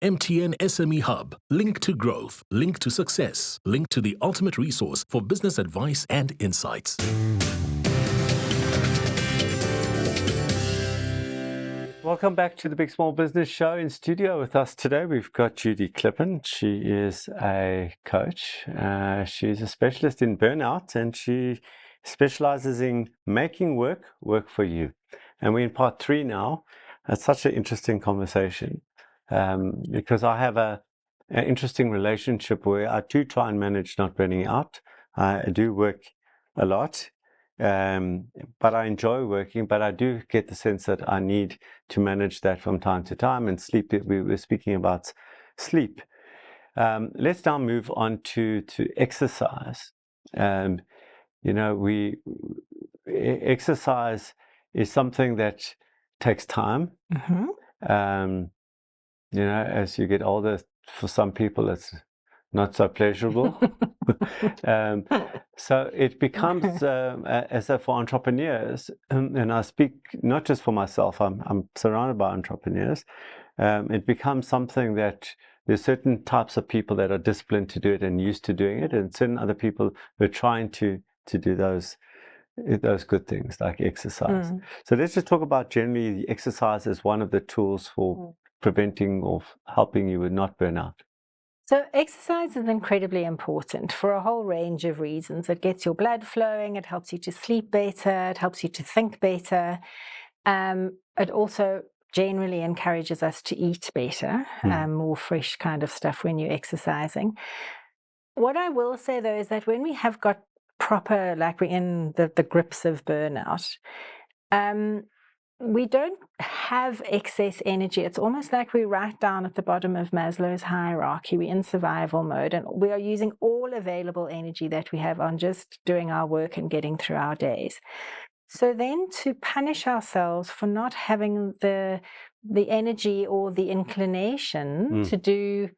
MTN SME Hub. Link to growth. Link to success. Link to the ultimate resource for business advice and insights. Welcome back to the Big Small Business Show. In studio with us today, we've got Judy Klipin. She is a coach. She's a specialist in burnout, and she specializes in making work for you. And we're in part 3 now. It's such an interesting conversation because I have an interesting relationship where I do try and manage not burning out. I do work a lot. But I enjoy working, but I do get the sense that I need to manage that from time to time. And sleep, we were speaking about sleep. Let's now move on to exercise. Exercise is something that takes time. Mm-hmm. As you get older, for some people, it's not so pleasurable. So it becomes, as if for entrepreneurs, and I speak not just for myself, I'm surrounded by entrepreneurs, it becomes something that there's certain types of people that are disciplined to do it and used to doing it, and certain other people who are trying to do those good things like exercise. So let's just talk about generally the exercise as one of the tools for preventing or helping you with not burnout. So exercise is incredibly important for a whole range of reasons. It gets your blood flowing, it helps you to sleep better, it helps you to think better. It also generally encourages us to eat better, more fresh kind of stuff when you're exercising. What I will say though is that when we have got proper, like we're in the grips of burnout, we don't have excess energy. It's almost like we're right down at the bottom of Maslow's hierarchy. We're in survival mode, and we are using all available energy that we have on just doing our work and getting through our days. So then to punish ourselves for not having the energy or the inclination to do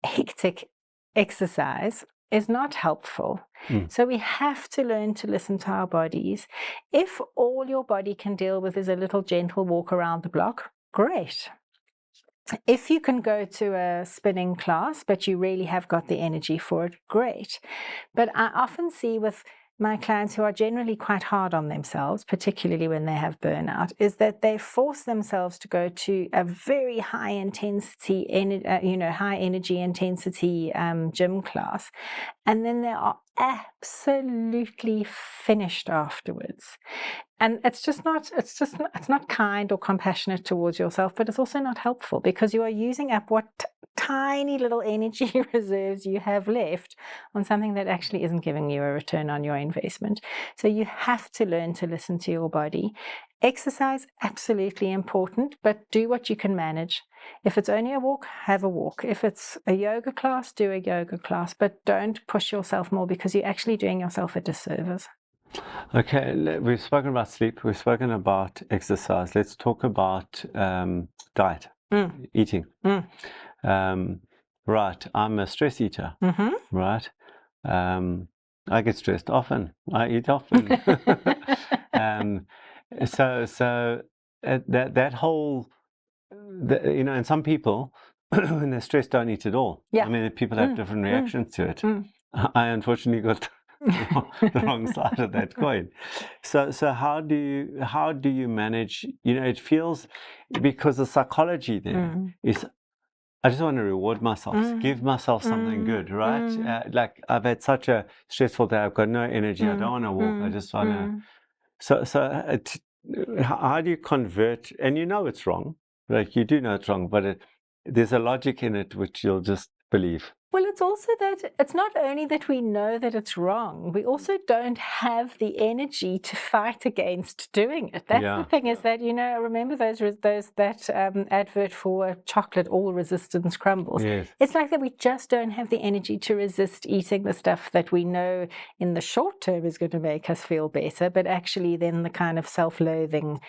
hectic exercise is not helpful. So we have to learn to listen to our bodies. If all your body can deal with is a little gentle walk around the block, great. If you can go to a spinning class, but you really have got the energy for it, great. But I often see with my clients who are generally quite hard on themselves, particularly when they have burnout, is that they force themselves to go to a very high intensity, high energy intensity gym class, and then they are absolutely finished afterwards. And it's not kind or compassionate towards yourself, but it's also not helpful because you are using up what tiny little energy reserves you have left on something that actually isn't giving you a return on your investment. So you have to learn to listen to your body. Exercise, absolutely important, but do what you can manage. If it's only a walk, have a walk. If it's a yoga class, do a yoga class, but don't push yourself more because you're actually doing yourself a disservice. Okay, we've spoken about sleep, we've spoken about exercise. Let's talk about diet, eating. Right, I'm a stress eater, right? I get stressed often. I eat often. So that whole, and some people, when they're stressed, don't eat at all. Yeah. I mean, people have different reactions to it. I unfortunately got the wrong side of that coin. So how do you manage? It feels, because the psychology there is, I just want to reward myself, give myself something good, right? Like I've had such a stressful day, I've got no energy, I don't want to walk, I just want to. So how do you convert? And it's wrong, like you do know it's wrong, but there's a logic in it which you'll just believe. Well, it's also that it's not only that we know that it's wrong, we also don't have the energy to fight against doing it. That's the thing is that, remember that advert for chocolate, all resistance crumbles. Yes. It's like that we just don't have the energy to resist eating the stuff that we know in the short term is going to make us feel better, but actually then the kind of self-loathing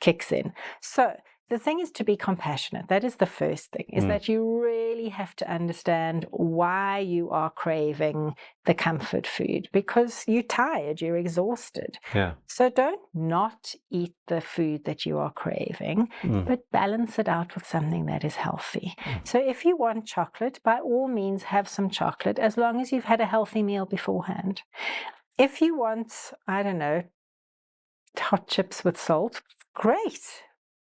kicks in. So the thing is to be compassionate. That is the first thing, is that you really have to understand why you are craving the comfort food, because you're tired, you're exhausted. Yeah. So don't not eat the food that you are craving, but balance it out with something that is healthy. So if you want chocolate, by all means have some chocolate, as long as you've had a healthy meal beforehand. If you want, I don't know, hot chips with salt, great,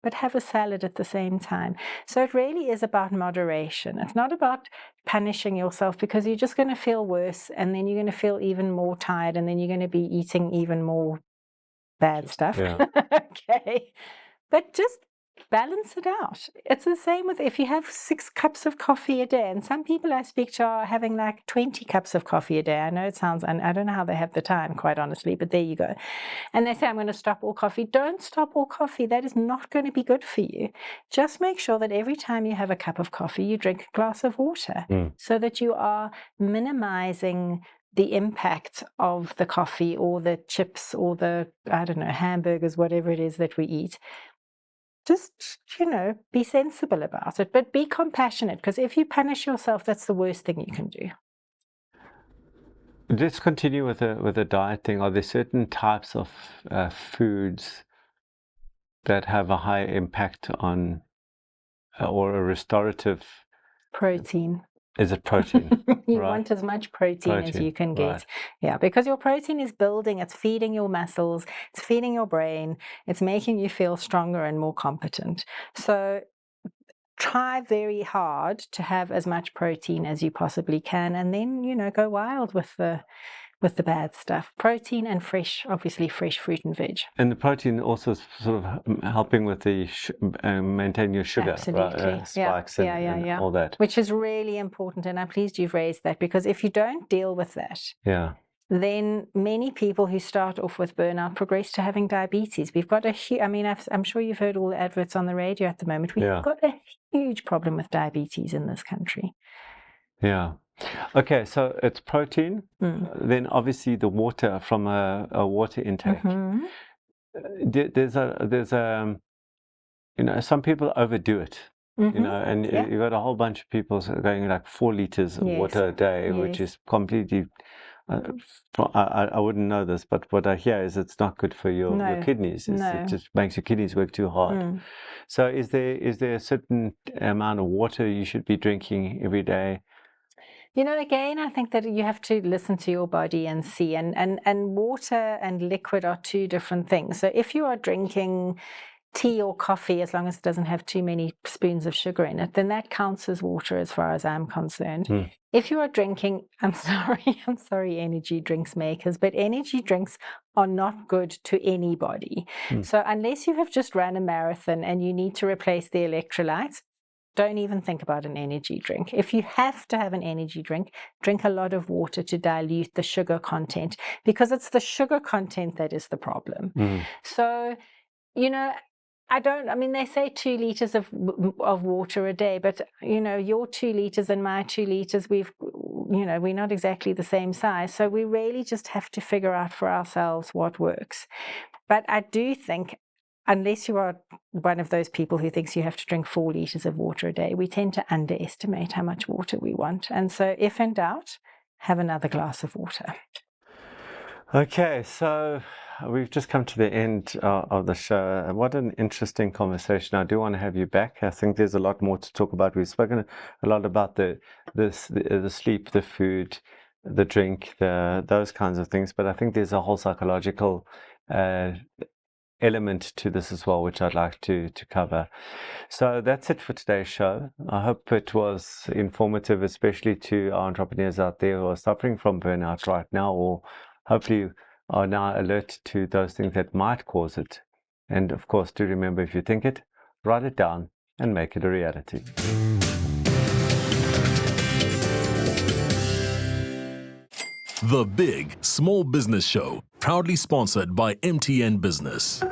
but have a salad at the same time. So it really is about moderation. It's not about punishing yourself, because you're just going to feel worse, and then you're going to feel even more tired, and then you're going to be eating even more bad stuff. Yeah. Okay. But just balance it out. It's the same with if you have 6 cups of coffee a day, and some people I speak to are having like 20 cups of coffee a day. I know it sounds, and I don't know how they have the time, quite honestly, but there you go. And they say, I'm going to stop all coffee. Don't stop all coffee. That is not going to be good for you. Just make sure that every time you have a cup of coffee, you drink a glass of water, so that you are minimizing the impact of the coffee or the chips or the, I don't know, hamburgers, whatever it is that we eat. Just, be sensible about it, but be compassionate, because if you punish yourself, that's the worst thing you can do. Let's continue with the diet thing. Are there certain types of foods that have a high impact on, or a restorative? Protein. Is it protein? You Right. want as much protein as you can get. Right. Yeah, because your protein is building, it's feeding your muscles, it's feeding your brain, it's making you feel stronger and more competent. So try very hard to have as much protein as you possibly can, and then, go wild with the bad stuff. Protein and fresh fruit and veg. And the protein also is sort of helping with the maintain your sugar Absolutely. spikes and all that. Which is really important, and I'm pleased you've raised that, because if you don't deal with that, then many people who start off with burnout progress to having diabetes. We've got I'm sure you've heard all the adverts on the radio at the moment. We've got a huge problem with diabetes in this country. Yeah. Okay, so it's protein, then obviously the water from a water intake. There's some people overdo it, and you've got a whole bunch of people going like 4 liters of water a day, which is completely, I wouldn't know this, but what I hear is it's not good for your kidneys. It just makes your kidneys work too hard. So is there a certain amount of water you should be drinking every day? Again, I think that you have to listen to your body and see, and water and liquid are 2 different things. So if you are drinking tea or coffee, as long as it doesn't have too many spoons of sugar in it, then that counts as water as far as I'm concerned. If you are drinking, I'm sorry, energy drinks makers, but energy drinks are not good to anybody. So unless you have just run a marathon and you need to replace the electrolytes, don't even think about an energy drink. If you have to have an energy drink, drink a lot of water to dilute the sugar content, because it's the sugar content that is the problem. So, they say 2 liters of water a day, but, your 2 liters and my 2 liters, we're not exactly the same size. So we really just have to figure out for ourselves what works. But I do think, unless you are one of those people who thinks you have to drink 4 liters of water a day, we tend to underestimate how much water we want. And so if in doubt, have another glass of water. Okay, so we've just come to the end of the show. What an interesting conversation. I do want to have you back. I think there's a lot more to talk about. We've spoken a lot about the sleep, the food, the drink, those kinds of things. But I think there's a whole psychological element to this as well, which I'd like to cover. So that's it for today's show. I hope it was informative, especially to our entrepreneurs out there who are suffering from burnout right now, or hopefully are now alert to those things that might cause it. And of course, do remember, if you think it, write it down and make it a reality. The Big Small Business Show, proudly sponsored by MTN Business.